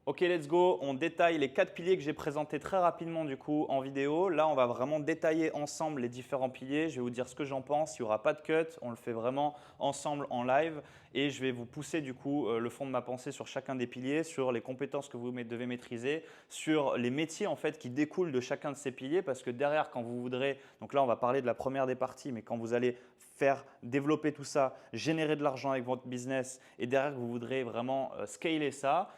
Ok, let's go. On détaille les 4 piliers que j'ai présentés très rapidement du coup en vidéo. Là, on va vraiment détailler ensemble les différents piliers. Je vais vous dire ce que j'en pense. Il n'y aura pas de cut. On le fait vraiment ensemble en live et je vais vous pousser du coup le fond de ma pensée sur chacun des piliers, sur les compétences que vous devez maîtriser, sur les métiers en fait qui découlent de chacun de ces piliers parce que derrière, quand vous voudrez, donc là, on va parler de la première des parties, mais quand vous allez faire développer tout ça, générer de l'argent avec votre business et derrière que vous voudrez vraiment scaler ça,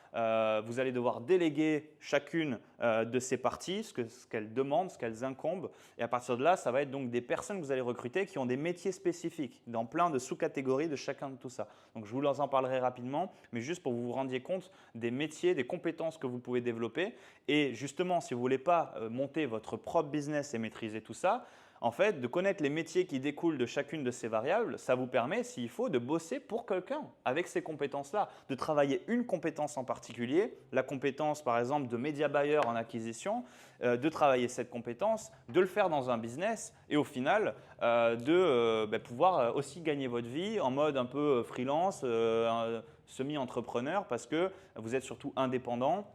vous allez devoir déléguer chacune de ces parties, ce qu'elles demandent, ce qu'elles incombent. Et à partir de là, ça va être donc des personnes que vous allez recruter qui ont des métiers spécifiques dans plein de sous-catégories de chacun de tout ça. Donc, je vous en parlerai rapidement, mais juste pour que vous vous rendiez compte des métiers, des compétences que vous pouvez développer. Et justement, si vous ne voulez pas monter votre propre business et maîtriser tout ça, en fait, de connaître les métiers qui découlent de chacune de ces variables, ça vous permet, s'il faut, de bosser pour quelqu'un avec ces compétences-là, de travailler une compétence en particulier, la compétence par exemple de média buyer en acquisition, de travailler cette compétence, de le faire dans un business et au final de pouvoir aussi gagner votre vie en mode un peu freelance, semi-entrepreneur parce que vous êtes surtout indépendant.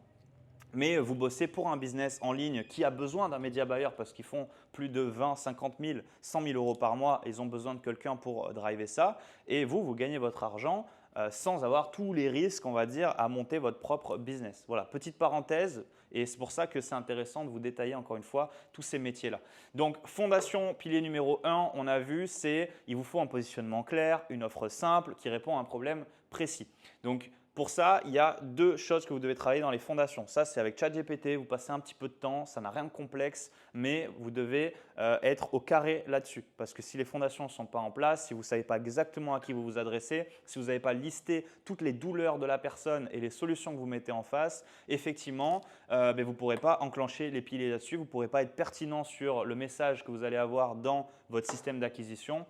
Mais vous bossez pour un business en ligne qui a besoin d'un média buyer parce qu'ils font plus de 20, 50 000, 100 000 euros par mois. Ils ont besoin de quelqu'un pour driver ça. Et vous gagnez votre argent sans avoir tous les risques, on va dire, à monter votre propre business. Voilà, petite parenthèse. Et c'est pour ça que c'est intéressant de vous détailler encore une fois tous ces métiers-là. Donc, fondation, pilier numéro 1, on a vu, c'est il vous faut un positionnement clair, une offre simple qui répond à un problème précis. Donc, pour ça, il y a 2 choses que vous devez travailler dans les fondations. Ça, c'est avec ChatGPT, vous passez un petit peu de temps, ça n'a rien de complexe, mais vous devez être au carré là-dessus. Parce que si les fondations ne sont pas en place, si vous ne savez pas exactement à qui vous vous adressez, si vous n'avez pas listé toutes les douleurs de la personne et les solutions que vous mettez en face, effectivement, vous ne pourrez pas enclencher les piliers là-dessus, vous ne pourrez pas être pertinent sur le message que vous allez avoir dans votre système d'acquisition.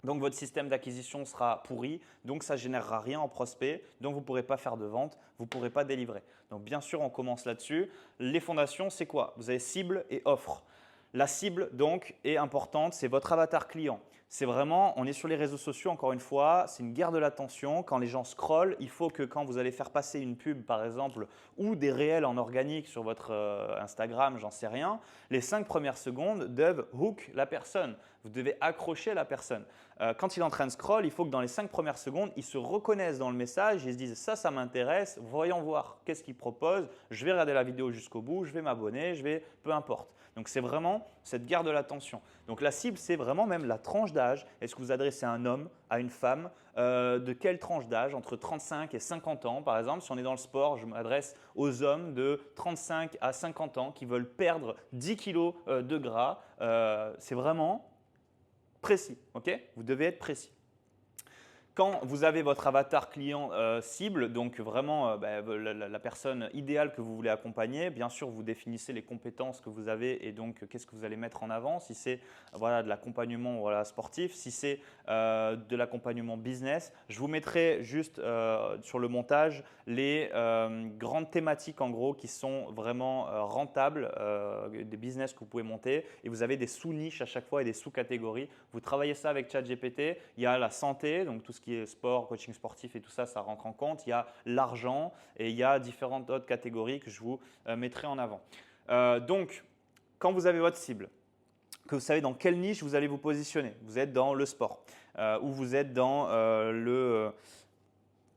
Donc, votre système d'acquisition sera pourri, donc ça ne générera rien en prospect, donc vous ne pourrez pas faire de vente, vous ne pourrez pas délivrer. Donc, bien sûr, on commence là-dessus. Les fondations, c'est quoi? Vous avez cible et offre. La cible, donc, est importante, c'est votre avatar client. C'est vraiment, on est sur les réseaux sociaux, encore une fois, c'est une guerre de l'attention. Quand les gens scrollent, il faut que quand vous allez faire passer une pub, par exemple, ou des réels en organique sur votre Instagram, j'en sais rien, les 5 premières secondes doivent hook la personne. Vous devez accrocher la personne. Quand il est en train de scroll, il faut que dans les 5 premières secondes, il se reconnaisse dans le message et se dise ça m'intéresse, voyons voir qu'est-ce qu'il propose, je vais regarder la vidéo jusqu'au bout, je vais m'abonner, peu importe. Donc, c'est vraiment cette guerre de l'attention. Donc, la cible, c'est vraiment même la tranche d'âge. Est-ce que vous adressez à un homme, à une femme? De quelle tranche d'âge? Entre 35 et 50 ans, par exemple. Si on est dans le sport, je m'adresse aux hommes de 35 à 50 ans qui veulent perdre 10 kilos de gras. C'est vraiment précis. Ok, vous devez être précis. Quand vous avez votre avatar client cible, donc vraiment la personne idéale que vous voulez accompagner, bien sûr, vous définissez les compétences que vous avez et donc qu'est-ce que vous allez mettre en avant. Si c'est de l'accompagnement sportif, si c'est de l'accompagnement business, je vous mettrai juste sur le montage les grandes thématiques en gros qui sont vraiment rentables, des business que vous pouvez monter et vous avez des sous-niches à chaque fois et des sous-catégories. Vous travaillez ça avec ChatGPT, il y a la santé, donc tout ce qui est sport, coaching sportif et tout ça, ça rentre en compte. Il y a l'argent et il y a différentes autres catégories que je vous mettrai en avant. Donc, quand vous avez votre cible, que vous savez dans quelle niche vous allez vous positionner, vous êtes dans le sport ou vous êtes dans le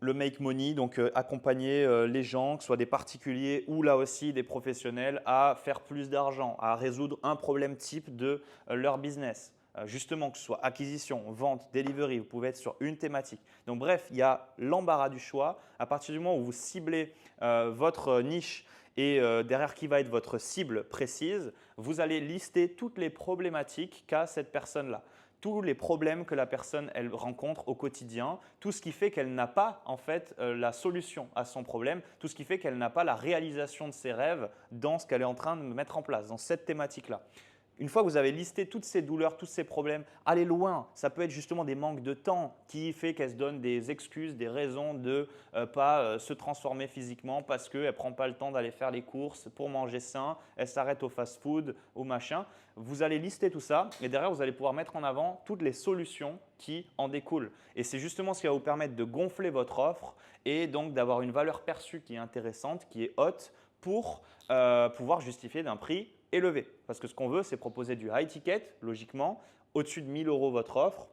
make money, donc accompagner les gens, que ce soit des particuliers ou là aussi des professionnels, à faire plus d'argent, à résoudre un problème type de leur business. Justement, que ce soit acquisition, vente, delivery, vous pouvez être sur une thématique. Donc bref, il y a l'embarras du choix. À partir du moment où vous ciblez votre niche et derrière qui va être votre cible précise, vous allez lister toutes les problématiques qu'a cette personne-là. Tous les problèmes que la personne elle rencontre au quotidien, tout ce qui fait qu'elle n'a pas en fait la solution à son problème, tout ce qui fait qu'elle n'a pas la réalisation de ses rêves dans ce qu'elle est en train de mettre en place, dans cette thématique-là. Une fois que vous avez listé toutes ces douleurs, tous ces problèmes, allez loin. Ça peut être justement des manques de temps qui fait qu'elle se donne des excuses, des raisons de pas se transformer physiquement parce qu'elle ne prend pas le temps d'aller faire les courses pour manger sain, elle s'arrête au fast-food ou machin. Vous allez lister tout ça et derrière, vous allez pouvoir mettre en avant toutes les solutions qui en découlent. Et c'est justement ce qui va vous permettre de gonfler votre offre et donc d'avoir une valeur perçue qui est intéressante, qui est haute pour pouvoir justifier d'un prix élevé. Parce que ce qu'on veut, c'est proposer du high ticket, logiquement, au-dessus de 1 000 € votre offre.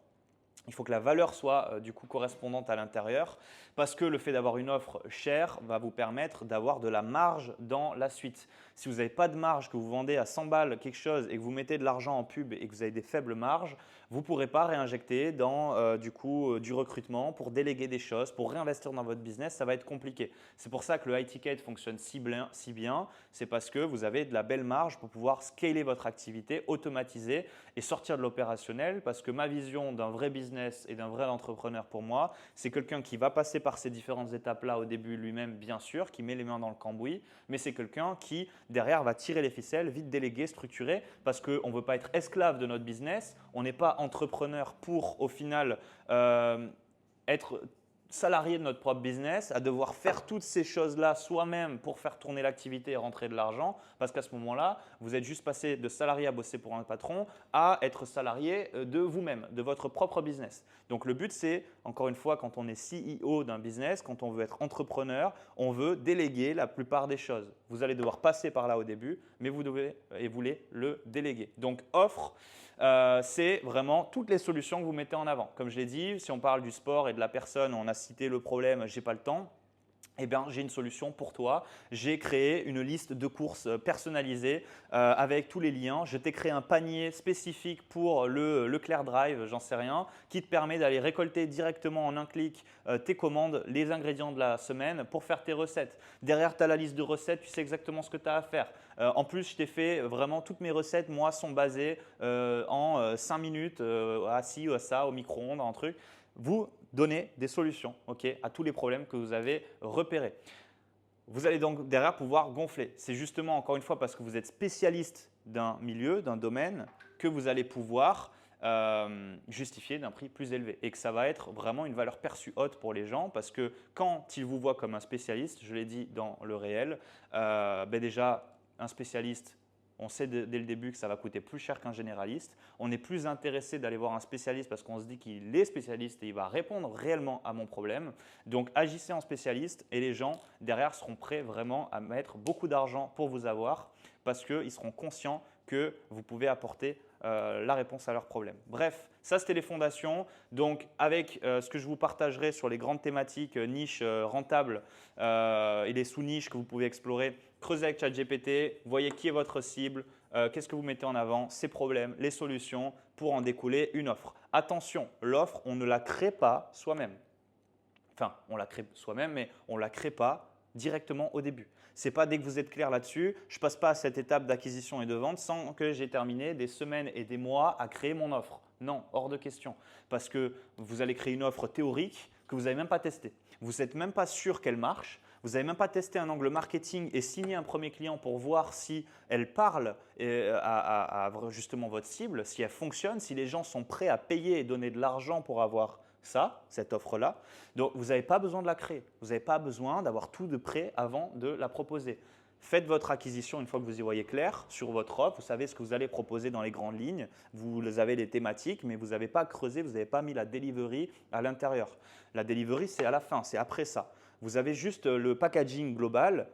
Il faut que la valeur soit du coup correspondante à l'intérieur parce que le fait d'avoir une offre chère va vous permettre d'avoir de la marge dans la suite. Si vous n'avez pas de marge, que vous vendez à 100 balles quelque chose et que vous mettez de l'argent en pub et que vous avez des faibles marges, vous ne pourrez pas réinjecter dans du recrutement pour déléguer des choses, pour réinvestir dans votre business, ça va être compliqué. C'est pour ça que le high ticket fonctionne si bien, c'est parce que vous avez de la belle marge pour pouvoir scaler votre activité, automatiser et sortir de l'opérationnel parce que ma vision d'un vrai business et d'un vrai entrepreneur pour moi, c'est quelqu'un qui va passer par ces différentes étapes-là au début lui-même, bien sûr, qui met les mains dans le cambouis, mais c'est quelqu'un qui derrière va tirer les ficelles, vite déléguer, structurer parce qu'on ne veut pas être esclave de notre business, on n'est pas entrepreneur pour au final être salarié de notre propre business, à devoir faire toutes ces choses-là soi-même pour faire tourner l'activité et rentrer de l'argent, parce qu'à ce moment-là, vous êtes juste passé de salarié à bosser pour un patron à être salarié de vous-même, de votre propre business. Donc le but, c'est, encore une fois, quand on est CEO d'un business, quand on veut être entrepreneur, on veut déléguer la plupart des choses. Vous allez devoir passer par là au début, mais vous devez et voulez le déléguer. Donc offre, c'est vraiment toutes les solutions que vous mettez en avant. Comme je l'ai dit, si on parle du sport et de la personne, on a cité le problème, j'ai pas le temps. Eh bien, j'ai une solution pour toi. J'ai créé une liste de courses personnalisée avec tous les liens. Je t'ai créé un panier spécifique pour le Leclerc Drive, j'en sais rien, qui te permet d'aller récolter directement en un clic tes commandes, les ingrédients de la semaine pour faire tes recettes. Derrière, tu as la liste de recettes, tu sais exactement ce que tu as à faire. En plus, je t'ai fait vraiment toutes mes recettes, moi, sont basées en 5 minutes, à ci ou à ça, au micro-ondes, un truc. Vous donnez des solutions à tous les problèmes que vous avez repérés. Vous allez donc derrière pouvoir gonfler. C'est justement encore une fois parce que vous êtes spécialiste d'un milieu, d'un domaine, que vous allez pouvoir justifier d'un prix plus élevé et que ça va être vraiment une valeur perçue haute pour les gens parce que quand ils vous voient comme un spécialiste, je l'ai dit dans le réel, déjà un spécialiste, on sait dès le début que ça va coûter plus cher qu'un généraliste. On est plus intéressé d'aller voir un spécialiste parce qu'on se dit qu'il est spécialiste et il va répondre réellement à mon problème. Donc agissez en spécialiste et les gens derrière seront prêts vraiment à mettre beaucoup d'argent pour vous avoir parce qu'ils seront conscients que vous pouvez apporter la réponse à leurs problèmes. Bref, ça c'était les fondations. Donc avec ce que je vous partagerai sur les grandes thématiques niches rentables et les sous-niches que vous pouvez explorer, creusez avec ChatGPT, voyez qui est votre cible, qu'est-ce que vous mettez en avant, ses problèmes, les solutions pour en découler une offre. Attention, l'offre, on ne la crée pas soi-même. Enfin, on la crée soi-même, mais on ne la crée pas directement au début. Ce n'est pas dès que vous êtes clair là-dessus, je ne passe pas à cette étape d'acquisition et de vente sans que j'ai terminé des semaines et des mois à créer mon offre. Non, hors de question. Parce que vous allez créer une offre théorique que vous n'avez même pas testée. Vous n'êtes même pas sûr qu'elle marche. Vous n'avez même pas testé un angle marketing et signé un premier client pour voir si elle parle à justement votre cible, si elle fonctionne, si les gens sont prêts à payer et donner de l'argent pour avoir cette offre-là. Donc, vous n'avez pas besoin de la créer. Vous n'avez pas besoin d'avoir tout de prêt avant de la proposer. Faites votre acquisition une fois que vous y voyez clair sur votre offre. Vous savez ce que vous allez proposer dans les grandes lignes. Vous avez les thématiques, mais vous n'avez pas creusé, vous n'avez pas mis la delivery à l'intérieur. La delivery, c'est à la fin, c'est après ça. Vous avez juste le packaging global,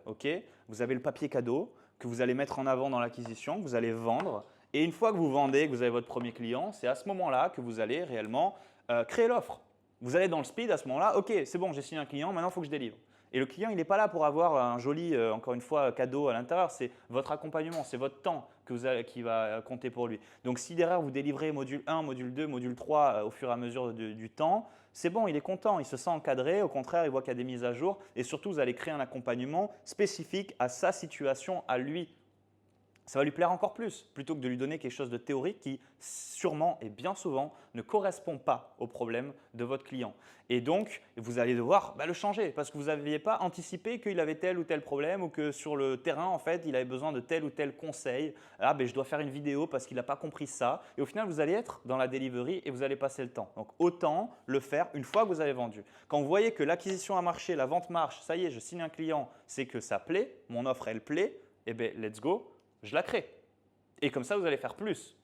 vous avez le papier cadeau que vous allez mettre en avant dans l'acquisition, que vous allez vendre. Et une fois que vous vendez, que vous avez votre premier client, c'est à ce moment-là que vous allez réellement créer l'offre. Vous allez dans le speed à ce moment-là, ok, c'est bon, j'ai signé un client, maintenant il faut que je délivre. Et le client, il n'est pas là pour avoir un joli, encore une fois, cadeau à l'intérieur. C'est votre accompagnement, c'est votre temps qui va compter pour lui. Donc, si derrière, vous délivrez module 1, module 2, module 3 au fur et à mesure du temps, c'est bon, il est content, il se sent encadré. Au contraire, il voit qu'il y a des mises à jour. Et surtout, vous allez créer un accompagnement spécifique à sa situation, à lui. ça va lui plaire encore plus, plutôt que de lui donner quelque chose de théorique qui sûrement et bien souvent ne correspond pas au problème de votre client. Et donc, vous allez devoir le changer parce que vous n'aviez pas anticipé qu'il avait tel ou tel problème ou que sur le terrain, en fait, il avait besoin de tel ou tel conseil. Ah, je dois faire une vidéo parce qu'il n'a pas compris ça. Et au final, vous allez être dans la delivery et vous allez passer le temps. Donc, autant le faire une fois que vous avez vendu. Quand vous voyez que l'acquisition a marché, la vente marche, ça y est, je signe un client, c'est que ça plaît, mon offre, elle plaît, eh bien, let's go. Je la crée. Et comme ça, vous allez faire plus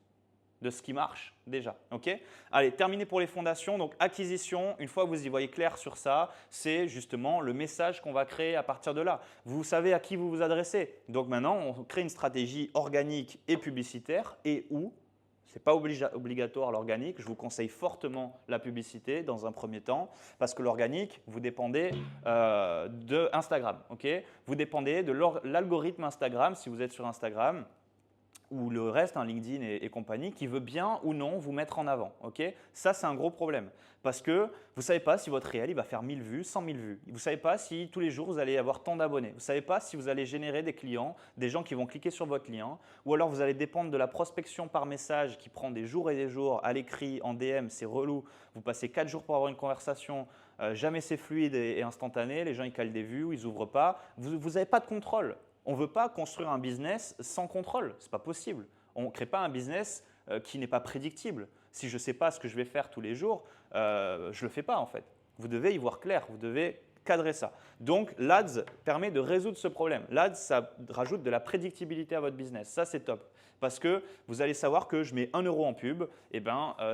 de ce qui marche déjà. Ok. Allez, terminé pour les fondations. Donc, acquisition, une fois que vous y voyez clair sur ça, c'est justement le message qu'on va créer à partir de là. Vous savez à qui vous vous adressez. Donc, maintenant, on crée une stratégie organique et publicitaire et où ce n'est pas obligatoire l'organique. Je vous conseille fortement la publicité dans un premier temps parce que l'organique, vous dépendez de Instagram. Okay, vous dépendez de l'algorithme Instagram si vous êtes sur Instagram ou le reste, LinkedIn et compagnie, qui veut bien ou non vous mettre en avant. Okay, ça, c'est un gros problème parce que vous ne savez pas si votre réel il va faire 1000 vues, 100 000 vues. Vous ne savez pas si tous les jours, vous allez avoir tant d'abonnés. Vous ne savez pas si vous allez générer des clients, des gens qui vont cliquer sur votre lien ou alors vous allez dépendre de la prospection par message qui prend des jours et des jours à l'écrit, en DM, c'est relou. Vous passez 4 jours pour avoir une conversation, jamais c'est fluide et instantané. Les gens, ils calent des vues, ils n'ouvrent pas. Vous n'avez pas de contrôle. On ne veut pas construire un business sans contrôle, ce n'est pas possible. On ne crée pas un business qui n'est pas prédictible. Si je ne sais pas ce que je vais faire tous les jours, je ne le fais pas en fait. Vous devez y voir clair, vous devez cadrer ça. Donc, l'Ads permet de résoudre ce problème. L'Ads, ça rajoute de la prédictibilité à votre business. Ça, c'est top. Parce que vous allez savoir que je mets 1 euro en pub, et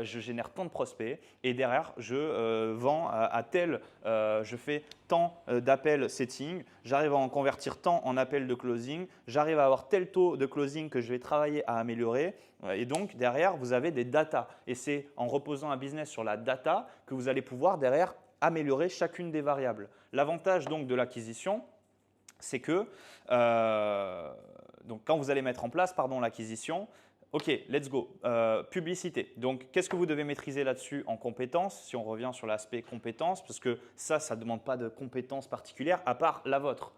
je génère tant de prospects et derrière, je vends à tel, je fais tant d'appels setting, j'arrive à en convertir tant en appels de closing, j'arrive à avoir tel taux de closing que je vais travailler à améliorer. Et donc, derrière, vous avez des data. Et c'est en reposant un business sur la data que vous allez pouvoir derrière améliorer chacune des variables. L'avantage donc de l'acquisition, c'est que donc quand vous allez mettre en place l'acquisition, ok, let's go, publicité. Donc, qu'est-ce que vous devez maîtriser là-dessus en compétences? Si on revient sur l'aspect compétences, parce que ça ne demande pas de compétences particulières à part la vôtre.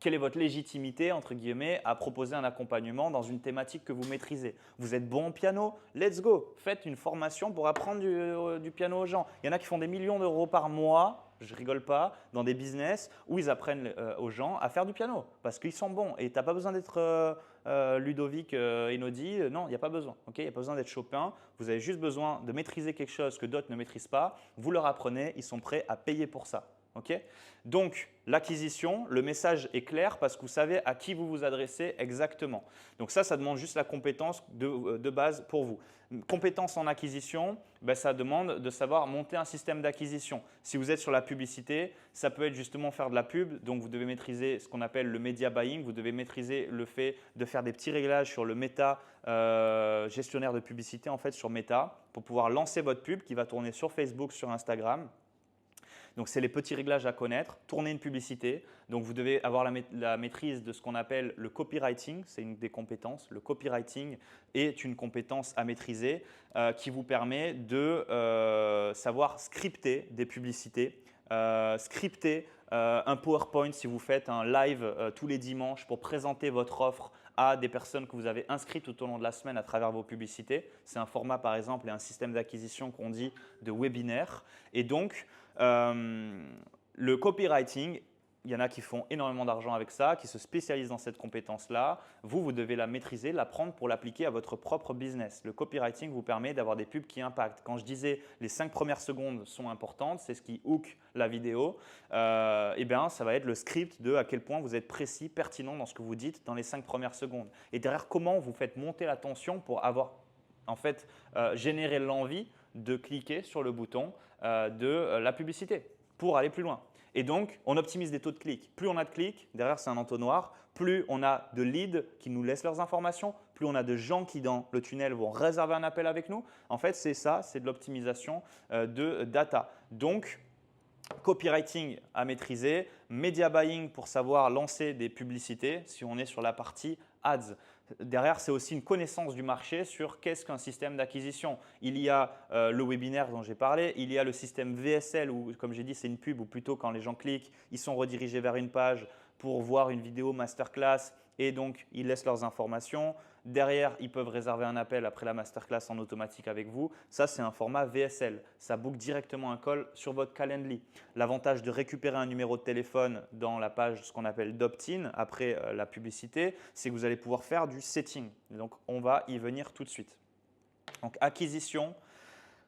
Quelle est votre légitimité, entre guillemets, à proposer un accompagnement dans une thématique que vous maîtrisez? Vous êtes bon au piano? Let's go! Faites une formation pour apprendre du piano aux gens. Il y en a qui font des millions d'euros par mois, je rigole pas, dans des business où ils apprennent aux gens à faire du piano parce qu'ils sont bons. Et tu n'as pas besoin d'être Ludovic Einaudi, non, il n'y a pas besoin. Okay, il n'y a pas besoin d'être Chopin. Vous avez juste besoin de maîtriser quelque chose que d'autres ne maîtrisent pas. Vous leur apprenez, ils sont prêts à payer pour ça. Okay, donc, l'acquisition, le message est clair parce que vous savez à qui vous vous adressez exactement. Donc ça demande juste la compétence de base pour vous. Compétence en acquisition, ça demande de savoir monter un système d'acquisition. Si vous êtes sur la publicité, ça peut être justement faire de la pub. Donc, vous devez maîtriser ce qu'on appelle le media buying. Vous devez maîtriser le fait de faire des petits réglages sur le Meta, gestionnaire de publicité en fait sur Meta pour pouvoir lancer votre pub qui va tourner sur Facebook, sur Instagram. Donc, c'est les petits réglages à connaître. Tourner une publicité. Donc, vous devez avoir la maîtrise de ce qu'on appelle le copywriting. C'est une des compétences. Le copywriting est une compétence à maîtriser qui vous permet de savoir scripter des publicités, scripter un PowerPoint si vous faites un live tous les dimanches pour présenter votre offre à des personnes que vous avez inscrites tout au long de la semaine à travers vos publicités. C'est un format, par exemple, et un système d'acquisition qu'on dit de webinaire. Et donc, le copywriting, il y en a qui font énormément d'argent avec ça, qui se spécialisent dans cette compétence-là. Vous devez la maîtriser, l'apprendre pour l'appliquer à votre propre business. Le copywriting vous permet d'avoir des pubs qui impactent. Quand je disais les 5 premières secondes sont importantes, c'est ce qui hook la vidéo, ça va être le script de à quel point vous êtes précis, pertinent dans ce que vous dites dans les 5 premières secondes. Et derrière, comment vous faites monter l'attention pour avoir générer l'envie de cliquer sur le bouton de la publicité pour aller plus loin. Et donc, on optimise des taux de clics. Plus on a de clics, derrière c'est un entonnoir, plus on a de leads qui nous laissent leurs informations, plus on a de gens qui dans le tunnel vont réserver un appel avec nous. En fait, c'est ça, c'est de l'optimisation de data. Donc, copywriting à maîtriser, media buying pour savoir lancer des publicités si on est sur la partie ads. Derrière, c'est aussi une connaissance du marché sur qu'est-ce qu'un système d'acquisition. Il y a le webinaire dont j'ai parlé, il y a le système VSL où, comme j'ai dit, c'est une pub ou plutôt quand les gens cliquent, ils sont redirigés vers une page pour voir une vidéo masterclass et donc ils laissent leurs informations. Derrière, ils peuvent réserver un appel après la masterclass en automatique avec vous. Ça, c'est un format VSL. Ça book directement un call sur votre Calendly. L'avantage de récupérer un numéro de téléphone dans la page, ce qu'on appelle d'opt-in, après la publicité, c'est que vous allez pouvoir faire du setting. Donc, on va y venir tout de suite. Donc, acquisition,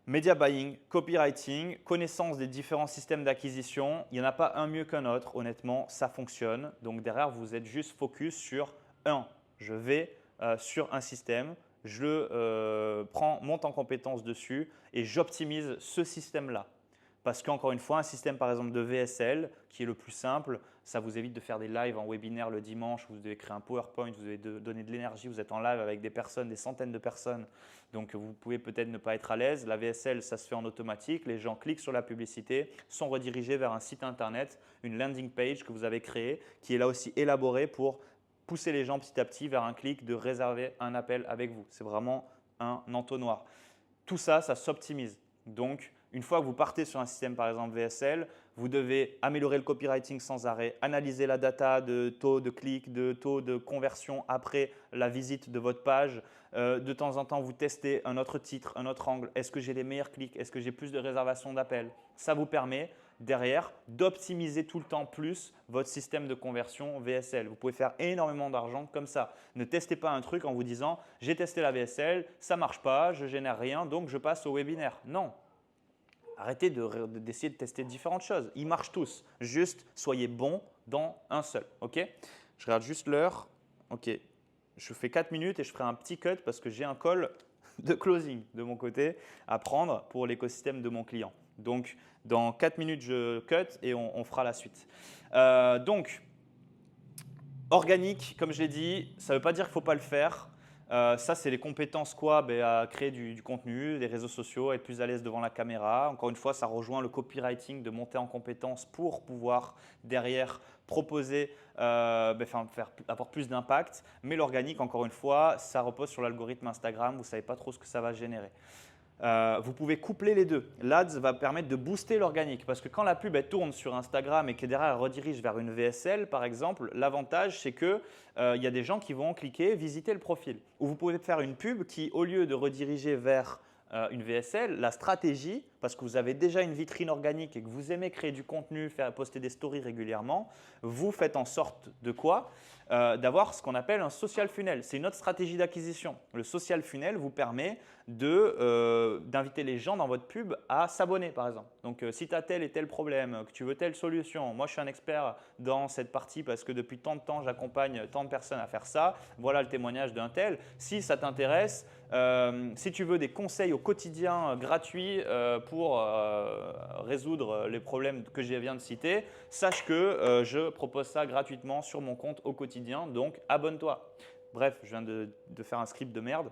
media buying, copywriting, connaissance des différents systèmes d'acquisition. Il n'y en a pas un mieux qu'un autre. Honnêtement, ça fonctionne. Donc, derrière, vous êtes juste focus sur je vais sur un système, je le monte en compétence dessus et j'optimise ce système-là. Parce qu'encore une fois, un système par exemple de VSL qui est le plus simple, ça vous évite de faire des lives en webinaire le dimanche, vous devez créer un PowerPoint, vous devez donner de l'énergie, vous êtes en live avec des personnes, des centaines de personnes, donc vous pouvez peut-être ne pas être à l'aise. La VSL, ça se fait en automatique, les gens cliquent sur la publicité, sont redirigés vers un site internet, une landing page que vous avez créée, qui est là aussi élaborée pour pousser les gens petit à petit vers un clic de réserver un appel avec vous. C'est vraiment un entonnoir. Tout ça, ça s'optimise. Donc, une fois que vous partez sur un système par exemple VSL, vous devez améliorer le copywriting sans arrêt, analyser la data de taux de clic, de taux de conversion après la visite de votre page. De temps en temps, vous testez un autre titre, un autre angle. Est-ce que j'ai les meilleurs clics? Est-ce que j'ai plus de réservations d'appels? Ça vous permet derrière d'optimiser tout le temps plus votre système de conversion VSL. Vous pouvez faire énormément d'argent comme ça. Ne testez pas un truc en vous disant « j'ai testé la VSL, ça ne marche pas, je ne génère rien, donc je passe au webinaire ». Non. Arrêtez d'essayer de tester différentes choses. Ils marchent tous. Juste, soyez bon dans un seul. Ok? Je regarde juste l'heure. Ok. Je fais 4 minutes et je ferai un petit cut parce que j'ai un call de closing de mon côté à prendre pour l'écosystème de mon client. Donc, dans 4 minutes, je cut et on fera la suite. Donc, organique, comme je l'ai dit, ça ne veut pas dire qu'il ne faut pas le faire. Ça, c'est les compétences quoi? À créer du contenu, des réseaux sociaux, être plus à l'aise devant la caméra. Encore une fois, ça rejoint le copywriting, de monter en compétences pour pouvoir derrière proposer, avoir plus d'impact. Mais l'organique, encore une fois, ça repose sur l'algorithme Instagram. Vous ne savez pas trop ce que ça va générer. Vous pouvez coupler les deux. L'Ads va permettre de booster l'organique parce que quand la pub elle tourne sur Instagram et que derrière elle redirige vers une VSL par exemple, l'avantage c'est que y a des gens qui vont cliquer, visiter le profil. Ou vous pouvez faire une pub qui au lieu de rediriger vers une VSL, la stratégie, parce que vous avez déjà une vitrine organique et que vous aimez créer du contenu, faire poster des stories régulièrement, vous faites en sorte de quoi? D'avoir ce qu'on appelle un social funnel. C'est une autre stratégie d'acquisition. Le social funnel vous permet d'inviter les gens dans votre pub à s'abonner par exemple. Donc si tu as tel et tel problème, que tu veux telle solution, moi je suis un expert dans cette partie parce que depuis tant de temps j'accompagne tant de personnes à faire ça, voilà le témoignage d'un tel. Si ça t'intéresse, si tu veux des conseils au quotidien gratuits pour résoudre les problèmes que je viens de citer, sache que je propose ça gratuitement sur mon compte au quotidien, donc abonne-toi. Bref, je viens de faire un script de merde.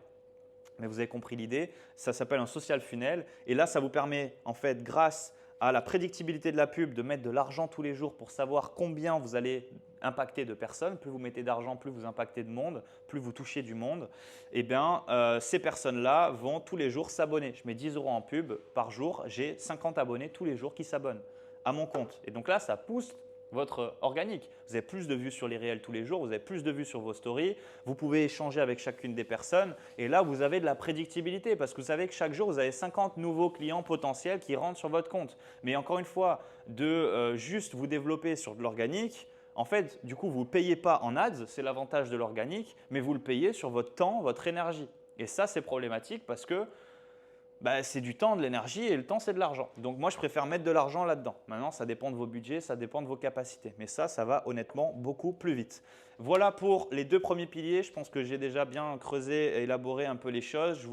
Mais vous avez compris l'idée, ça s'appelle un social funnel et là ça vous permet en fait grâce à la prédictibilité de la pub de mettre de l'argent tous les jours pour savoir combien vous allez impacter de personnes. Plus vous mettez d'argent, plus vous impactez de monde, plus vous touchez du monde. Et bien ces personnes-là vont tous les jours s'abonner. Je mets 10 € en pub par jour, j'ai 50 abonnés tous les jours qui s'abonnent à mon compte. Et donc là ça pousse votre organique. Vous avez plus de vues sur les réels tous les jours, vous avez plus de vues sur vos stories, vous pouvez échanger avec chacune des personnes et là, vous avez de la prédictibilité parce que vous savez que chaque jour, vous avez 50 nouveaux clients potentiels qui rentrent sur votre compte. Mais encore une fois, de juste vous développer sur de l'organique, en fait, du coup, vous ne payez pas en ads, c'est l'avantage de l'organique, mais vous le payez sur votre temps, votre énergie. Et ça, c'est problématique parce que c'est du temps, de l'énergie et le temps, c'est de l'argent. Donc moi, je préfère mettre de l'argent là-dedans. Maintenant, ça dépend de vos budgets, ça dépend de vos capacités. Mais ça va honnêtement beaucoup plus vite. Voilà pour les 2 premiers piliers. Je pense que j'ai déjà bien creusé et élaboré un peu les choses. Je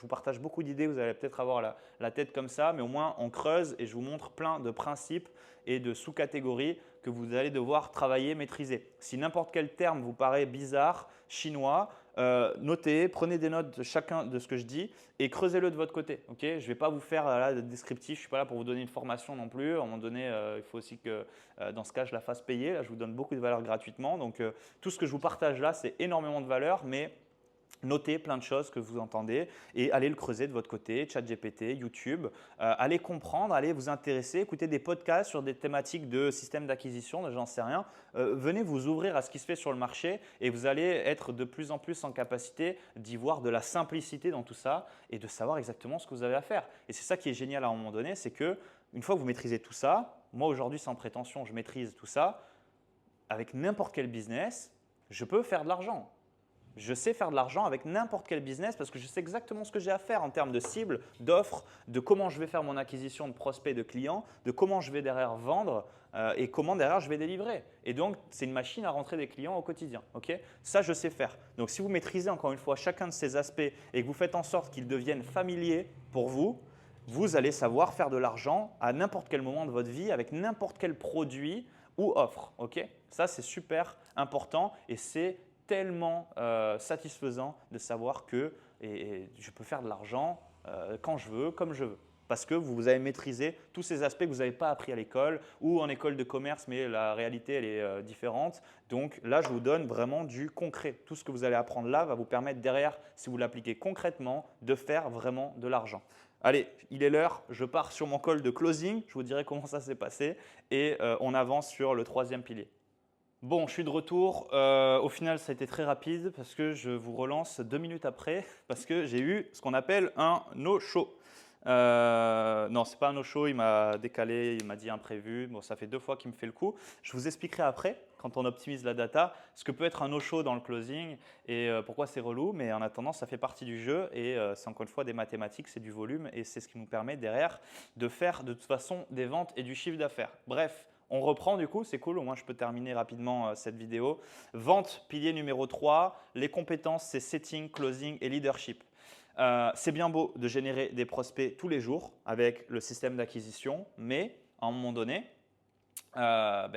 vous partage beaucoup d'idées. Vous allez peut-être avoir la tête comme ça, mais au moins, on creuse et je vous montre plein de principes et de sous-catégories que vous allez devoir travailler, maîtriser. Si n'importe quel terme vous paraît bizarre, chinois, notez, prenez des notes de chacun de ce que je dis et creusez-le de votre côté. Okay, je ne vais pas vous faire de descriptif, je ne suis pas là pour vous donner une formation non plus. À un moment donné, il faut aussi que dans ce cas, je la fasse payer. Là, je vous donne beaucoup de valeur gratuitement. Donc, tout ce que je vous partage là, c'est énormément de valeur, mais Notez plein de choses que vous entendez et allez le creuser de votre côté, ChatGPT, YouTube. Allez comprendre, allez vous intéresser, écoutez des podcasts sur des thématiques de système d'acquisition, j'en sais rien. Venez vous ouvrir à ce qui se fait sur le marché et vous allez être de plus en plus en capacité d'y voir de la simplicité dans tout ça et de savoir exactement ce que vous avez à faire. Et c'est ça qui est génial à un moment donné, c'est que une fois que vous maîtrisez tout ça, moi aujourd'hui sans prétention, je maîtrise tout ça, avec n'importe quel business, je peux faire de l'argent. Je sais faire de l'argent avec n'importe quel business parce que je sais exactement ce que j'ai à faire en termes de cibles, d'offres, de comment je vais faire mon acquisition de prospects, de clients, de comment je vais derrière vendre et comment derrière je vais délivrer. Et donc, c'est une machine à rentrer des clients au quotidien. Okay, ça, je sais faire. Donc, si vous maîtrisez encore une fois chacun de ces aspects et que vous faites en sorte qu'ils deviennent familiers pour vous, vous allez savoir faire de l'argent à n'importe quel moment de votre vie avec n'importe quel produit ou offre. Okay, ça, c'est super important et c'est tellement satisfaisant de savoir que je peux faire de l'argent quand je veux, comme je veux. Parce que vous avez maîtrisé tous ces aspects que vous n'avez pas appris à l'école ou en école de commerce, mais la réalité, elle est différente. Donc là, je vous donne vraiment du concret. Tout ce que vous allez apprendre là va vous permettre derrière, si vous l'appliquez concrètement, de faire vraiment de l'argent. Allez, il est l'heure, je pars sur mon call de closing, je vous dirai comment ça s'est passé et on avance sur le troisième pilier. Bon, je suis de retour. Au final, ça a été très rapide parce que je vous relance 2 minutes après parce que j'ai eu ce qu'on appelle un no-show. Non, ce n'est pas un no-show, il m'a décalé, il m'a dit imprévu. Bon, ça fait 2 fois qu'il me fait le coup. Je vous expliquerai après, quand on optimise la data, ce que peut être un no-show dans le closing et pourquoi c'est relou. Mais en attendant, ça fait partie du jeu et c'est encore une fois des mathématiques, c'est du volume et c'est ce qui nous permet derrière de faire de toute façon des ventes et du chiffre d'affaires. Bref. On reprend du coup, c'est cool, au moins je peux terminer rapidement cette vidéo. Vente, pilier numéro 3, les compétences, c'est setting, closing et leadership. C'est bien beau de générer des prospects tous les jours avec le système d'acquisition, mais à un moment donné,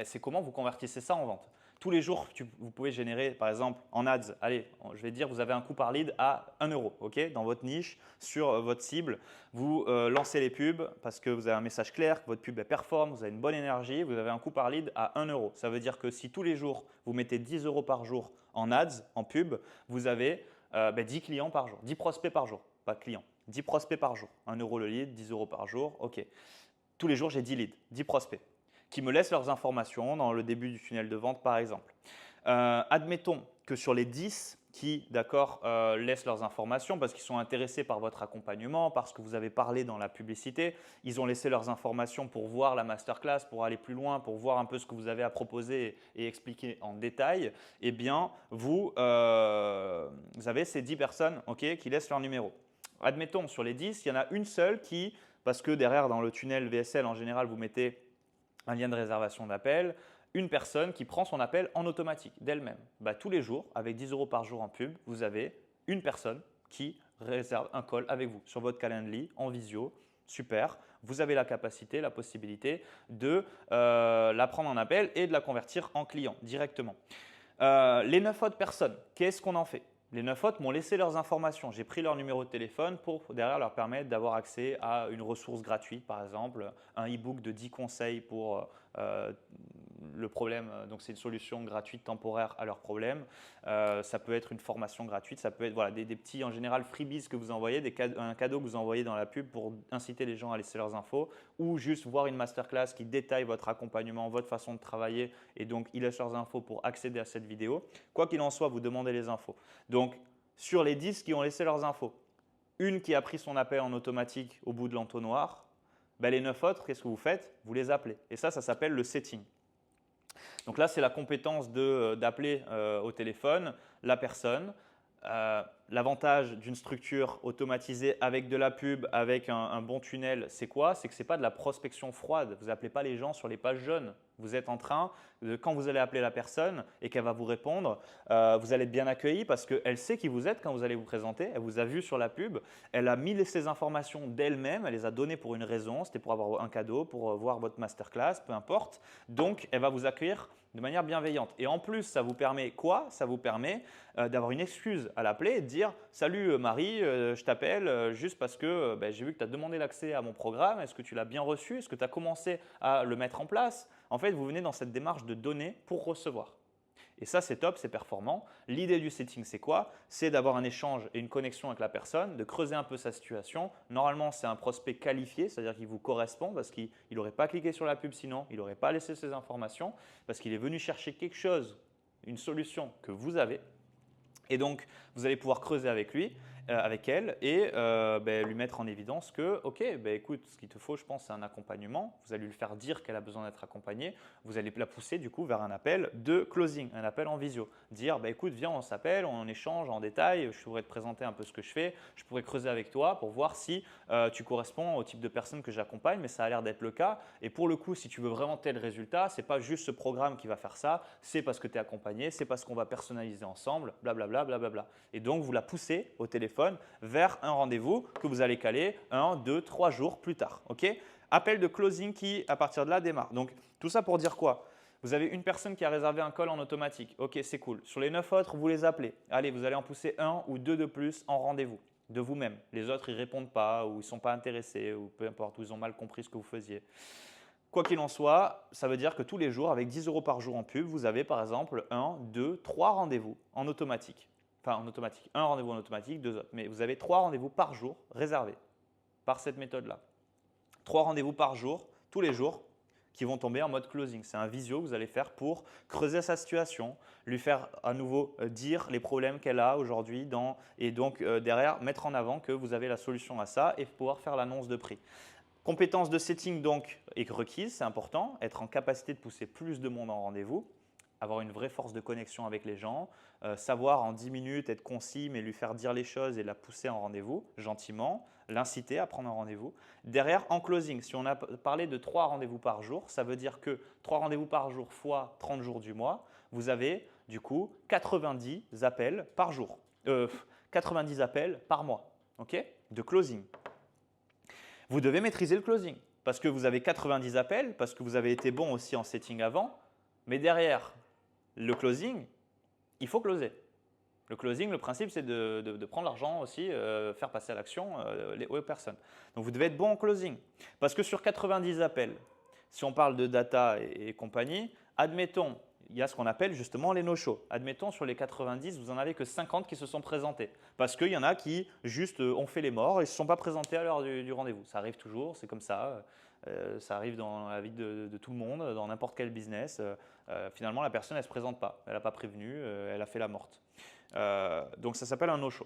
c'est comment vous convertissez ça en vente. Tous les jours, vous pouvez générer, par exemple, en ads, allez, je vais dire, vous avez un coût par lead à 1 euro, okay, dans votre niche, sur votre cible. Vous lancez les pubs parce que vous avez un message clair, que votre pub performe, vous avez une bonne énergie, vous avez un coût par lead à 1 euro. Ça veut dire que si tous les jours, vous mettez 10 euros par jour en ads, en pub, vous avez 10 clients par jour, 10 prospects par jour, pas clients, 10 prospects par jour. 1 euro le lead, 10 euros par jour, ok. Tous les jours, j'ai 10 leads, 10 prospects qui me laissent leurs informations dans le début du tunnel de vente, par exemple. Admettons que sur les 10 qui, d'accord, laissent leurs informations parce qu'ils sont intéressés par votre accompagnement, parce que vous avez parlé dans la publicité, ils ont laissé leurs informations pour voir la masterclass, pour aller plus loin, pour voir un peu ce que vous avez à proposer et expliquer en détail, eh bien, vous avez ces 10 personnes okay, qui laissent leur numéro. Admettons, sur les 10, il y en a une seule qui, parce que derrière, dans le tunnel VSL, en général, vous mettez un lien de réservation d'appel, une personne qui prend son appel en automatique d'elle-même. Tous les jours, avec 10 euros par jour en pub, vous avez une personne qui réserve un call avec vous sur votre Calendly en visio. Super, vous avez la capacité, la possibilité de la prendre en appel et de la convertir en client directement. Les 9 autres personnes, qu'est-ce qu'on en fait ? Les 9 autres m'ont laissé leurs informations. J'ai pris leur numéro de téléphone pour derrière leur permettre d'avoir accès à une ressource gratuite, par exemple, un e-book de 10 conseils pour le problème. Donc, c'est une solution gratuite temporaire à leur problème. Ça peut être une formation gratuite, ça peut être voilà, des petits, en général, freebies que vous envoyez, un cadeau que vous envoyez dans la pub pour inciter les gens à laisser leurs infos ou juste voir une masterclass qui détaille votre accompagnement, votre façon de travailler et donc ils laissent leurs infos pour accéder à cette vidéo. Quoi qu'il en soit, vous demandez les infos. Donc, sur les 10 qui ont laissé leurs infos, une qui a pris son appel en automatique au bout de l'entonnoir, les 9 autres, qu'est-ce que vous faites ? Vous les appelez. Et ça s'appelle le setting. Donc là, c'est la compétence d'appeler au téléphone la personne. L'avantage d'une structure automatisée avec de la pub, avec un bon tunnel, c'est quoi ? C'est que ce n'est pas de la prospection froide. Vous n'appelez pas les gens sur les pages jaunes. Vous êtes en train, quand vous allez appeler la personne et qu'elle va vous répondre, vous allez être bien accueilli parce qu'elle sait qui vous êtes quand vous allez vous présenter. Elle vous a vu sur la pub. Elle a mis ces informations d'elle-même. Elle les a données pour une raison. C'était pour avoir un cadeau, pour voir votre masterclass, peu importe. Donc, elle va vous accueillir de manière bienveillante. Et en plus, ça vous permet quoi ? Ça vous permet d'avoir une excuse à l'appeler et de dire « Salut Marie, je t'appelle juste parce que j'ai vu que tu as demandé l'accès à mon programme. Est-ce que tu l'as bien reçu ? Est-ce que tu as commencé à le mettre en place ?» En fait, vous venez dans cette démarche de donner pour recevoir. Et ça, c'est top, c'est performant. L'idée du setting, c'est quoi? C'est d'avoir un échange et une connexion avec la personne, de creuser un peu sa situation. Normalement, c'est un prospect qualifié, c'est-à-dire qu'il vous correspond parce qu'il n'aurait pas cliqué sur la pub sinon, il n'aurait pas laissé ses informations parce qu'il est venu chercher quelque chose, une solution que vous avez. Et donc, vous allez pouvoir creuser avec lui, avec elle et lui mettre en évidence que, ok, écoute, ce qu'il te faut, je pense, c'est un accompagnement. Vous allez lui faire dire qu'elle a besoin d'être accompagnée. Vous allez la pousser du coup vers un appel de closing, un appel en visio. Dire, écoute, viens, on s'appelle, on échange en détail, je pourrais te présenter un peu ce que je fais, je pourrais creuser avec toi pour voir si tu corresponds au type de personne que j'accompagne, mais ça a l'air d'être le cas. Et pour le coup, si tu veux vraiment tel résultat, ce n'est pas juste ce programme qui va faire ça, c'est parce que tu es accompagné, c'est parce qu'on va personnaliser ensemble, blablabla. Blablabla. Et donc, vous la poussez au téléphone vers un rendez-vous que vous allez caler 1, 2, 3 jours plus tard. Okay, appel de closing qui, à partir de là, démarre. Donc, tout ça pour dire quoi? Vous avez une personne qui a réservé un call en automatique. Ok, c'est cool. Sur les 9 autres, vous les appelez. Allez, vous allez en pousser 1 ou 2 de plus en rendez-vous de vous-même. Les autres, ils ne répondent pas ou ils ne sont pas intéressés ou peu importe, ou ils ont mal compris ce que vous faisiez. Quoi qu'il en soit, ça veut dire que tous les jours, avec 10 € par jour en pub, vous avez par exemple 1, 2, 3 rendez-vous en automatique. Enfin, en automatique. Un rendez-vous en automatique, 2 autres. Mais vous avez 3 rendez-vous par jour réservés par cette méthode-là. 3 rendez-vous par jour, tous les jours, qui vont tomber en mode closing. C'est un visio que vous allez faire pour creuser sa situation, lui faire à nouveau dire les problèmes qu'elle a aujourd'hui et donc derrière mettre en avant que vous avez la solution à ça et pouvoir faire l'annonce de prix. Compétence de setting donc est requise, c'est important, être en capacité de pousser plus de monde en rendez-vous, avoir une vraie force de connexion avec les gens, savoir en 10 minutes être concis mais lui faire dire les choses et la pousser en rendez-vous gentiment, l'inciter à prendre un rendez-vous. Derrière, en closing, si on a parlé de 3 rendez-vous par jour, ça veut dire que 3 rendez-vous par jour fois 30 jours du mois, vous avez du coup 90 appels par jour, 90 appels par mois, okay, de closing. Vous devez maîtriser le closing parce que vous avez 90 appels, parce que vous avez été bon aussi en setting avant, mais derrière le closing, il faut closer. Le closing, le principe, c'est de prendre l'argent aussi, faire passer à l'action aux personnes. Donc, vous devez être bon en closing parce que sur 90 appels, si on parle de data et compagnie, admettons, il y a ce qu'on appelle justement les no-shows. Admettons, sur les 90, vous n'en avez que 50 qui se sont présentés. Parce qu'il y en a qui juste ont fait les morts et ne se sont pas présentés à l'heure du rendez-vous. Ça arrive toujours, c'est comme ça. Ça arrive dans la vie de tout le monde, dans n'importe quel business. Finalement, la personne, elle ne se présente pas. Elle n'a pas prévenu, elle a fait la morte. Donc, ça s'appelle un no-show.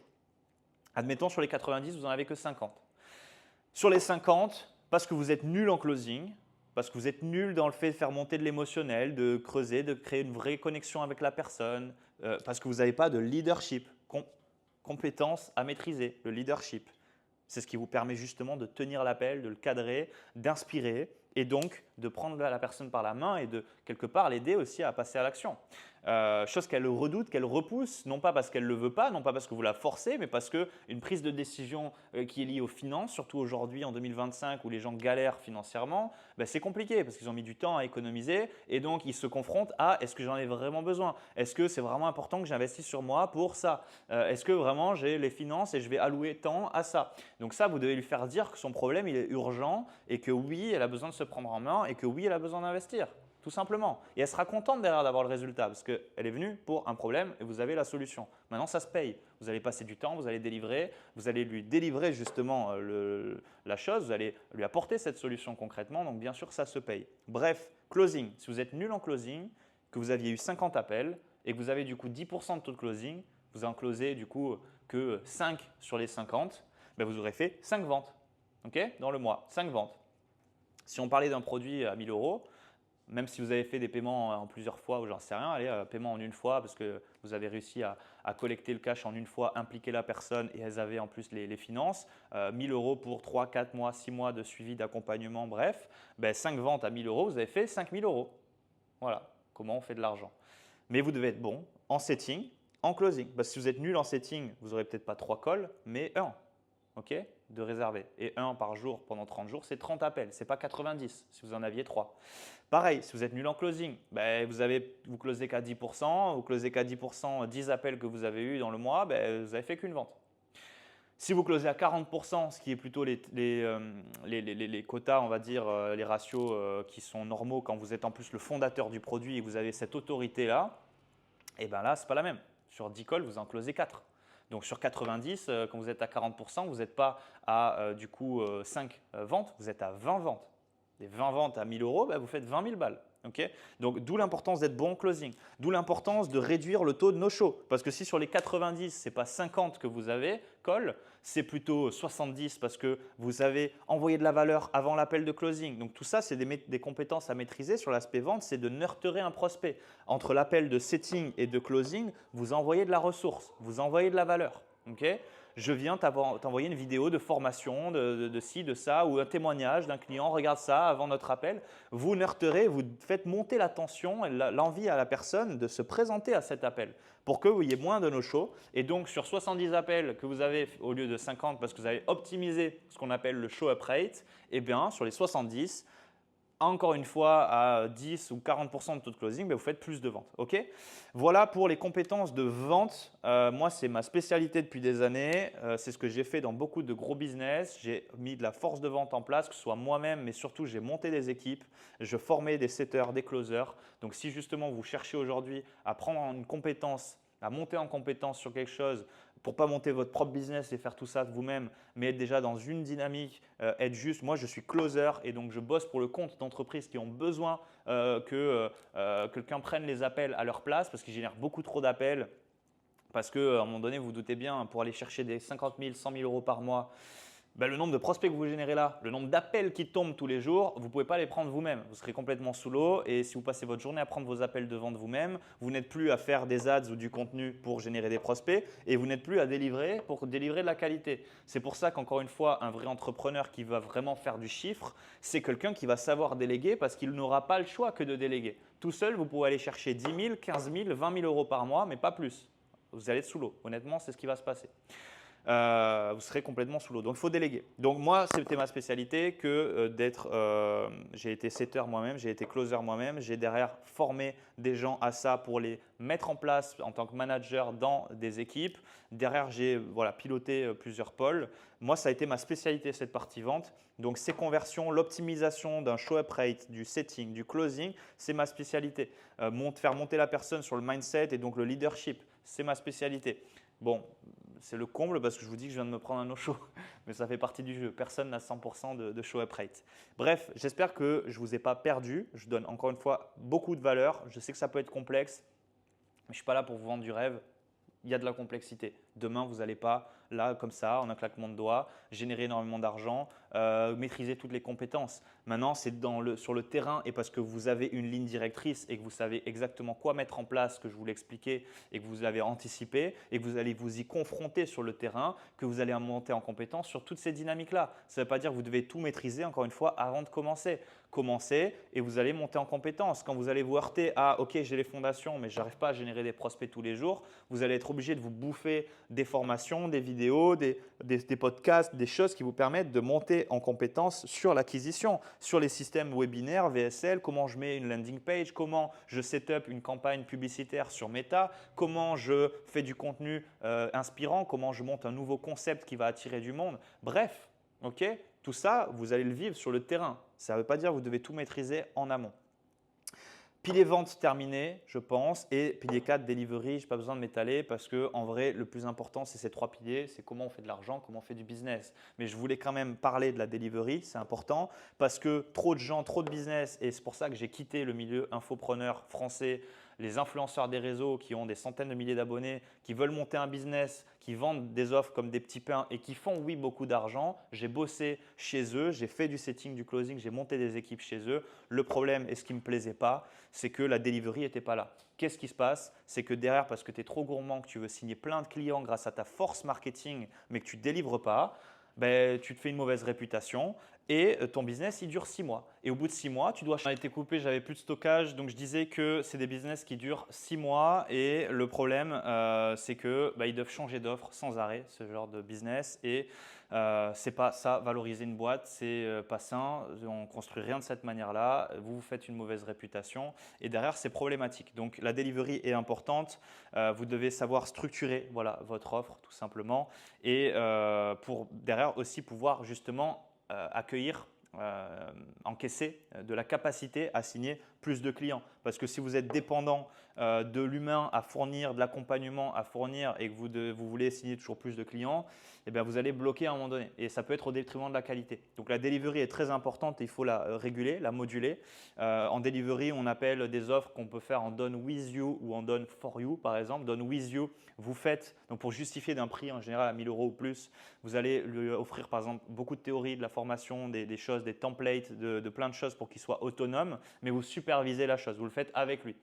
Admettons, sur les 90, vous n'en avez que 50. Sur les 50, parce que vous êtes nul en closing, parce que vous êtes nul dans le fait de faire monter de l'émotionnel, de creuser, de créer une vraie connexion avec la personne, parce que vous n'avez pas de leadership, compétence à maîtriser, le leadership. C'est ce qui vous permet justement de tenir l'appel, de le cadrer, d'inspirer et donc de prendre la personne par la main et de quelque part l'aider aussi à passer à l'action. Chose qu'elle redoute, qu'elle repousse, non pas parce qu'elle ne le veut pas, non pas parce que vous la forcez, mais parce qu'une prise de décision qui est liée aux finances, surtout aujourd'hui en 2025 où les gens galèrent financièrement, c'est compliqué parce qu'ils ont mis du temps à économiser et donc ils se confrontent à est-ce que j'en ai vraiment besoin? Est-ce que c'est vraiment important que j'investisse sur moi pour ça? Est-ce que vraiment j'ai les finances et je vais allouer tant à ça? Donc ça, vous devez lui faire dire que son problème il est urgent et que oui, elle a besoin de se prendre en main et que oui, elle a besoin d'investir. Tout simplement. Et elle sera contente derrière d'avoir le résultat parce qu'elle est venue pour un problème et vous avez la solution. Maintenant, ça se paye. Vous allez passer du temps, vous allez délivrer, vous allez lui délivrer justement la chose, vous allez lui apporter cette solution concrètement. Donc, bien sûr, ça se paye. Bref, closing. Si vous êtes nul en closing, que vous aviez eu 50 appels et que vous avez du coup 10% de taux de closing, vous en closez du coup que 5 sur les 50, vous aurez fait 5 ventes dans le mois. 5 ventes. Si on parlait d'un produit à 1 000 €, même si vous avez fait des paiements en plusieurs fois ou j'en sais rien, allez, paiement en une fois parce que vous avez réussi à collecter le cash en une fois, impliquer la personne et elles avaient en plus les finances. 1 000 € pour 3, 4 mois, 6 mois de suivi d'accompagnement, bref, 5 ventes à 1 000 €, vous avez fait 5 000 €. Voilà comment on fait de l'argent. Mais vous devez être bon en setting, en closing. Parce que si vous êtes nul en setting, vous n'aurez peut-être pas 3 calls, mais 1. De réserver. Et 1 par jour pendant 30 jours, c'est 30 appels. Ce n'est pas 90 si vous en aviez 3. Pareil, si vous êtes nul en closing, vous closez qu'à 10%, vous closez qu'à 10%, 10 appels que vous avez eus dans le mois, vous n'avez fait qu'une vente. Si vous closez à 40%, ce qui est plutôt les quotas, on va dire, les ratios qui sont normaux quand vous êtes en plus le fondateur du produit et vous avez cette autorité-là, Et bien là, ce n'est pas la même. Sur 10 calls, vous en closez 4. Donc sur 90, quand vous êtes à 40%, vous n'êtes pas à du coup 5 ventes, vous êtes à 20 ventes. Les 20 ventes à 1000 euros, vous faites 20 000 balles. Okay, donc d'où l'importance d'être bon en closing, d'où l'importance de réduire le taux de no-show. Parce que si sur les 90, ce n'est pas 50 que vous avez call, c'est plutôt 70 parce que vous avez envoyé de la valeur avant l'appel de closing. Donc tout ça, c'est des compétences à maîtriser sur l'aspect vente, c'est de nurturer un prospect. Entre l'appel de setting et de closing, vous envoyez de la ressource, vous envoyez de la valeur. Okay, je viens t'envoyer une vidéo de formation de ci, de ça, ou un témoignage d'un client, regarde ça avant notre appel. Vous nurturez, vous faites monter la tension et l'envie à la personne de se présenter à cet appel pour que vous ayez moins de no-show. Et donc, sur 70 appels que vous avez au lieu de 50 parce que vous avez optimisé ce qu'on appelle le show-up rate, eh bien, sur les 70, encore une fois, à 10 ou 40% de taux de closing, vous faites plus de ventes. Okay, voilà pour les compétences de vente. Moi, c'est ma spécialité depuis des années. C'est ce que j'ai fait dans beaucoup de gros business. J'ai mis de la force de vente en place, que ce soit moi-même, mais surtout, j'ai monté des équipes. Je formais des setters, des closers. Donc, si justement vous cherchez aujourd'hui à prendre une compétence, à monter en compétence sur quelque chose, pour ne pas monter votre propre business et faire tout ça vous-même, mais être déjà dans une dynamique, être juste. Moi, je suis closer et donc je bosse pour le compte d'entreprises qui ont besoin que quelqu'un prenne les appels à leur place parce qu'ils génèrent beaucoup trop d'appels. Parce qu'à un moment donné, vous vous doutez bien, pour aller chercher des 50 000, 100 000 euros par mois, le nombre de prospects que vous générez là, le nombre d'appels qui tombent tous les jours, vous ne pouvez pas les prendre vous-même. Vous serez complètement sous l'eau et si vous passez votre journée à prendre vos appels de vente vous-même, vous n'êtes plus à faire des ads ou du contenu pour générer des prospects et vous n'êtes plus à délivrer pour délivrer de la qualité. C'est pour ça qu'encore une fois, un vrai entrepreneur qui va vraiment faire du chiffre, c'est quelqu'un qui va savoir déléguer parce qu'il n'aura pas le choix que de déléguer. Tout seul, vous pouvez aller chercher 10 000, 15 000, 20 000 euros par mois, mais pas plus. Vous allez être sous l'eau. Honnêtement, c'est ce qui va se passer. Vous serez complètement sous l'eau. Donc, il faut déléguer. Donc, moi, c'était ma spécialité que d'être… j'ai été setter moi-même, j'ai été closer moi-même. J'ai derrière formé des gens à ça pour les mettre en place en tant que manager dans des équipes. Derrière, j'ai piloté plusieurs pôles. Moi, ça a été ma spécialité, cette partie vente. Donc, ces conversions, l'optimisation d'un show-up rate, du setting, du closing, c'est ma spécialité. Faire monter la personne sur le mindset et donc le leadership, c'est ma spécialité. Bon, c'est le comble parce que je vous dis que je viens de me prendre un no-show, mais ça fait partie du jeu. Personne n'a 100% de show-up rate. Bref, j'espère que je ne vous ai pas perdu. Je donne encore une fois beaucoup de valeur. Je sais que ça peut être complexe, mais je ne suis pas là pour vous vendre du rêve. Il y a de la complexité. Demain, vous n'allez pas, là, comme ça, en un claquement de doigts, générer énormément d'argent, maîtriser toutes les compétences. Maintenant, c'est sur le terrain et parce que vous avez une ligne directrice et que vous savez exactement quoi mettre en place, que je vous l'ai expliqué et que vous avez anticipé et que vous allez vous y confronter sur le terrain, que vous allez monter en compétence sur toutes ces dynamiques-là. Ça ne veut pas dire que vous devez tout maîtriser, encore une fois, avant de commencer. Commencez et vous allez monter en compétence. Quand vous allez vous heurter à « ok, j'ai les fondations, mais je n'arrive pas à générer des prospects tous les jours », vous allez être obligé de vous bouffer des formations, des vidéos, des podcasts, des choses qui vous permettent de monter en compétence sur l'acquisition, sur les systèmes webinaires, VSL, comment je mets une landing page, comment je set up une campagne publicitaire sur Meta, comment je fais du contenu inspirant, comment je monte un nouveau concept qui va attirer du monde. Bref, ok, tout ça, vous allez le vivre sur le terrain. Ça ne veut pas dire que vous devez tout maîtriser en amont. Pilier vente terminé, je pense, et pilier 4, delivery, je n'ai pas besoin de m'étaler parce qu'en vrai, le plus important, c'est ces 3 piliers, c'est comment on fait de l'argent, comment on fait du business. Mais je voulais quand même parler de la delivery, c'est important parce que trop de gens, trop de business, et c'est pour ça que j'ai quitté le milieu infopreneur français, les influenceurs des réseaux qui ont des centaines de milliers d'abonnés, qui veulent monter un business, qui vendent des offres comme des petits pains et qui font, oui, beaucoup d'argent. J'ai bossé chez eux, j'ai fait du setting, du closing, j'ai monté des équipes chez eux. Le problème et ce qui ne me plaisait pas, c'est que la delivery n'était pas là. Qu'est-ce qui se passe? C'est que derrière, parce que tu es trop gourmand, que tu veux signer plein de clients grâce à ta force marketing, mais que tu ne délivres pas, tu te fais une mauvaise réputation et ton business, il dure 6 mois. Et au bout de 6 mois, tu dois changer. J'ai été coupé, j'avais plus de stockage, donc je disais que c'est des business qui durent 6 mois et le problème, c'est que ils doivent changer d'offre sans arrêt, ce genre de business. Et c'est pas ça, valoriser une boîte, c'est pas sain. On construit rien de cette manière-là. Vous vous faites une mauvaise réputation et derrière, c'est problématique. Donc la delivery est importante. Vous devez savoir structurer votre offre tout simplement et pour derrière aussi pouvoir justement accueillir, encaisser de la capacité à signer plus de clients. Parce que si vous êtes dépendant de l'humain à fournir, de l'accompagnement à fournir et que vous voulez signer toujours plus de clients, eh bien, vous allez bloquer à un moment donné et ça peut être au détriment de la qualité. Donc la delivery est très importante et il faut la réguler, la moduler. En delivery, on appelle des offres qu'on peut faire en done with you ou en done for you par exemple. Done with you, vous faites, donc pour justifier d'un prix en général à 1 000 € ou plus, vous allez lui offrir par exemple beaucoup de théories, de la formation, des choses, des templates, de plein de choses pour qu'il soit autonome, mais vous supervisez la chose, vous le faites avec lui.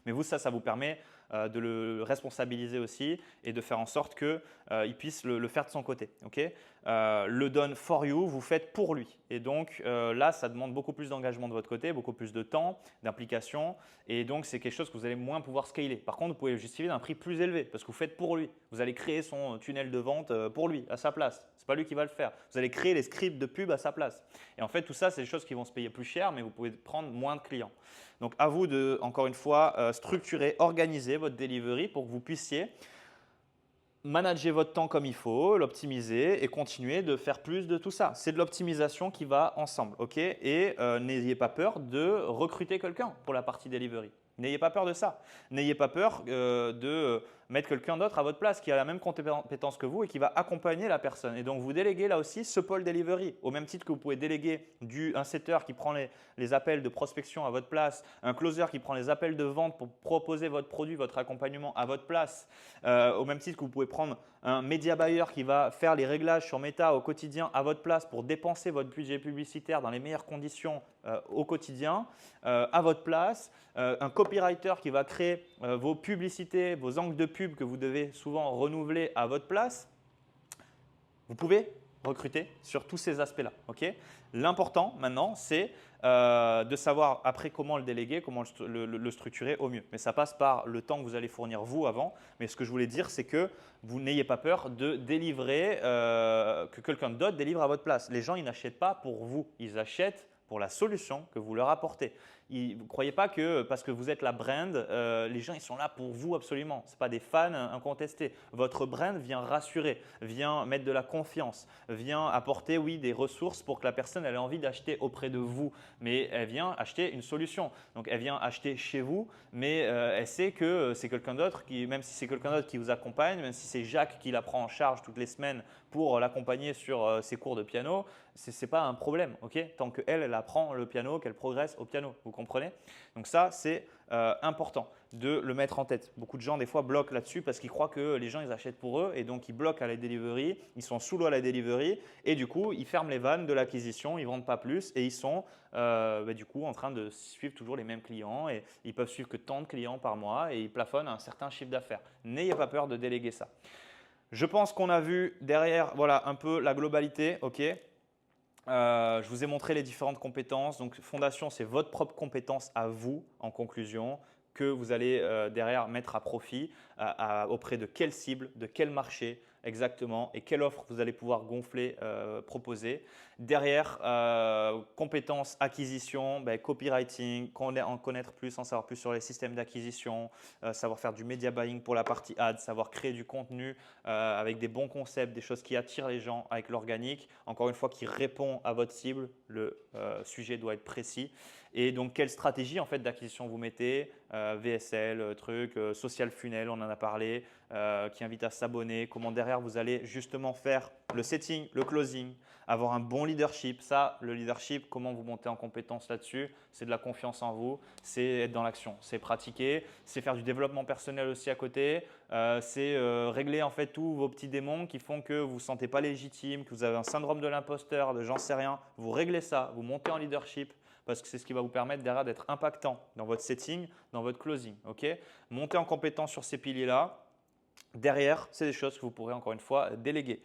Mais vous, ça vous permet de le responsabiliser aussi et de faire en sorte qu'il puisse le faire de son côté. Okay, le done for you, vous faites pour lui. Et donc là, ça demande beaucoup plus d'engagement de votre côté, beaucoup plus de temps, d'implication. Et donc, c'est quelque chose que vous allez moins pouvoir scaler. Par contre, vous pouvez le justifier d'un prix plus élevé parce que vous faites pour lui. Vous allez créer son tunnel de vente pour lui, à sa place. Ce n'est pas lui qui va le faire. Vous allez créer les scripts de pub à sa place. Et en fait, tout ça, c'est des choses qui vont se payer plus cher, mais vous pouvez prendre moins de clients. Donc, à vous de, encore une fois, structurer, organiser votre delivery pour que vous puissiez manager votre temps comme il faut, l'optimiser et continuer de faire plus de tout ça. C'est de l'optimisation qui va ensemble. Okay, et n'ayez pas peur de recruter quelqu'un pour la partie delivery. N'ayez pas peur de ça. N'ayez pas peur de mettre quelqu'un d'autre à votre place qui a la même compétence que vous et qui va accompagner la personne. Et donc, vous déléguez là aussi ce pôle delivery. Au même titre que vous pouvez déléguer un setter qui prend les appels de prospection à votre place, un closer qui prend les appels de vente pour proposer votre produit, votre accompagnement à votre place. Au même titre que vous pouvez prendre un média buyer qui va faire les réglages sur Meta au quotidien à votre place pour dépenser votre budget publicitaire dans les meilleures conditions au quotidien, à votre place. Un copywriter qui va créer vos publicités, vos angles de pub que vous devez souvent renouveler à votre place. Vous pouvez recruter sur tous ces aspects-là. Okay, l'important maintenant, c'est de savoir après comment le déléguer, comment le structurer au mieux. Mais ça passe par le temps que vous allez fournir vous avant. Mais ce que je voulais dire, c'est que vous n'ayez pas peur de délivrer, que quelqu'un d'autre délivre à votre place. Les gens, ils n'achètent pas pour vous, ils achètent pour la solution que vous leur apportez. Vous ne croyez pas que parce que vous êtes la brand, les gens ils sont là pour vous absolument. Ce n'est pas des fans incontestés. Votre brand vient rassurer, vient mettre de la confiance, vient apporter oui, des ressources pour que la personne elle ait envie d'acheter auprès de vous. Mais elle vient acheter une solution. Donc elle vient acheter chez vous, mais elle sait que c'est quelqu'un d'autre qui, même si c'est quelqu'un d'autre qui vous accompagne, même si c'est Jacques qui la prend en charge toutes les semaines pour l'accompagner sur ses cours de piano, ce n'est pas un problème. Okay, tant qu'elle apprend le piano, qu'elle progresse au piano. Vous comprenez? Donc ça, c'est important de le mettre en tête. Beaucoup de gens, des fois, bloquent là-dessus parce qu'ils croient que les gens, ils achètent pour eux et donc ils bloquent à la delivery, ils sont sous l'eau à la delivery et du coup, ils ferment les vannes de l'acquisition, ils ne vendent pas plus et ils sont du coup en train de suivre toujours les mêmes clients et ils peuvent suivre que tant de clients par mois et ils plafonnent un certain chiffre d'affaires. N'ayez pas peur de déléguer ça. Je pense qu'on a vu derrière voilà, un peu la globalité. Okay, je vous ai montré les différentes compétences. Donc, fondation, c'est votre propre compétence à vous, en conclusion, que vous allez derrière mettre à profit auprès de quelle cible, de quel marché exactement et quelle offre vous allez pouvoir gonfler, proposer. Derrière, compétences, acquisition, copywriting, en connaître plus, en savoir plus sur les systèmes d'acquisition, savoir faire du media buying pour la partie ads, savoir créer du contenu avec des bons concepts, des choses qui attirent les gens avec l'organique. Encore une fois, qui répond à votre cible, le sujet doit être précis. Et donc, quelle stratégie en fait, d'acquisition vous mettez, VSL, social funnel, on en a parlé, qui invite à s'abonner, comment derrière vous allez justement faire le setting, le closing, avoir un bon leadership. Ça, le leadership, comment vous montez en compétence là-dessus, c'est de la confiance en vous, c'est être dans l'action, c'est pratiquer, c'est faire du développement personnel aussi à côté, c'est régler en fait tous vos petits démons qui font que vous ne vous sentez pas légitime, que vous avez un syndrome de l'imposteur, de j'en sais rien. Vous réglez ça, vous montez en leadership. Parce que c'est ce qui va vous permettre derrière d'être impactant dans votre setting, dans votre closing. Okay, montez en compétence sur ces piliers-là. Derrière, c'est des choses que vous pourrez encore une fois déléguer.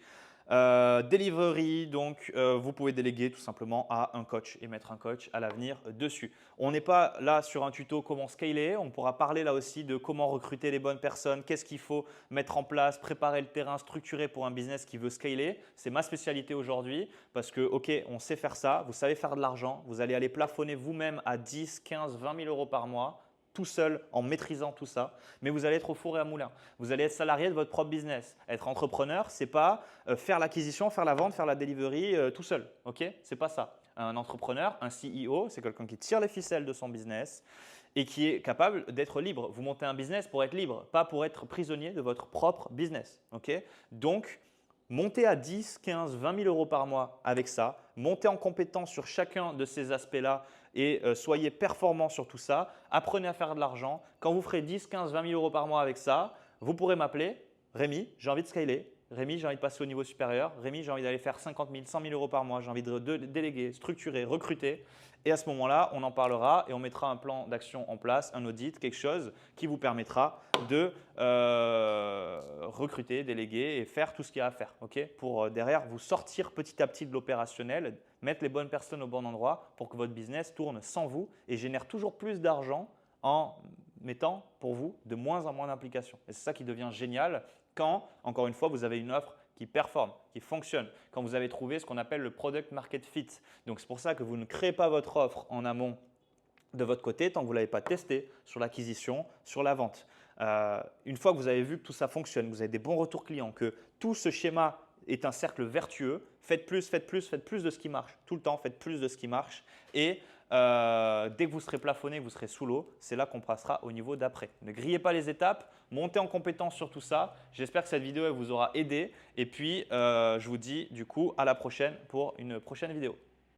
Delivery, donc vous pouvez déléguer tout simplement à un coach et mettre un coach à l'avenir dessus. On n'est pas là sur un tuto comment scaler, on pourra parler là aussi de comment recruter les bonnes personnes, qu'est-ce qu'il faut mettre en place, préparer le terrain, structurer pour un business qui veut scaler. C'est ma spécialité aujourd'hui parce que ok, on sait faire ça, vous savez faire de l'argent, vous allez aller plafonner vous-même à 10, 15, 20 000 € par mois. Tout seul en maîtrisant tout ça, mais vous allez être au four et à moulin. Vous allez être salarié de votre propre business. Être entrepreneur, ce n'est pas faire l'acquisition, faire la vente, faire la delivery tout seul. Okay, ce n'est pas ça. Un entrepreneur, un CEO, c'est quelqu'un qui tire les ficelles de son business et qui est capable d'être libre. Vous montez un business pour être libre, pas pour être prisonnier de votre propre business. Donc, montez à 10, 15, 20 000 euros par mois avec ça. Montez en compétence sur chacun de ces aspects-là et soyez performant sur tout ça. Apprenez à faire de l'argent. Quand vous ferez 10, 15, 20 000 euros par mois avec ça, vous pourrez m'appeler. Rémi, j'ai envie de scaler. Rémi, j'ai envie de passer au niveau supérieur. Rémi, j'ai envie d'aller faire 50 000, 100 000 euros par mois. J'ai envie de déléguer, structurer, recruter. Et à ce moment-là, on en parlera et on mettra un plan d'action en place, un audit, quelque chose qui vous permettra de recruter, déléguer et faire tout ce qu'il y a à faire pour derrière vous sortir petit à petit de l'opérationnel, mettre les bonnes personnes au bon endroit pour que votre business tourne sans vous et génère toujours plus d'argent en mettant pour vous de moins en moins d'implications. Et c'est ça qui devient génial quand, encore une fois, vous avez une offre qui performe, qui fonctionne, quand vous avez trouvé ce qu'on appelle le product market fit. Donc, c'est pour ça que vous ne créez pas votre offre en amont de votre côté tant que vous ne l'avez pas testé sur l'acquisition, sur la vente. Une fois que vous avez vu que tout ça fonctionne, que vous avez des bons retours clients, que tout ce schéma est un cercle vertueux, faites plus, faites plus, faites plus de ce qui marche. Tout le temps, faites plus de ce qui marche. Et dès que vous serez plafonné, que vous serez sous l'eau, c'est là qu'on passera au niveau d'après. Ne grillez pas les étapes, montez en compétence sur tout ça. J'espère que cette vidéo elle vous aura aidé. Et puis, je vous dis du coup à la prochaine pour une prochaine vidéo.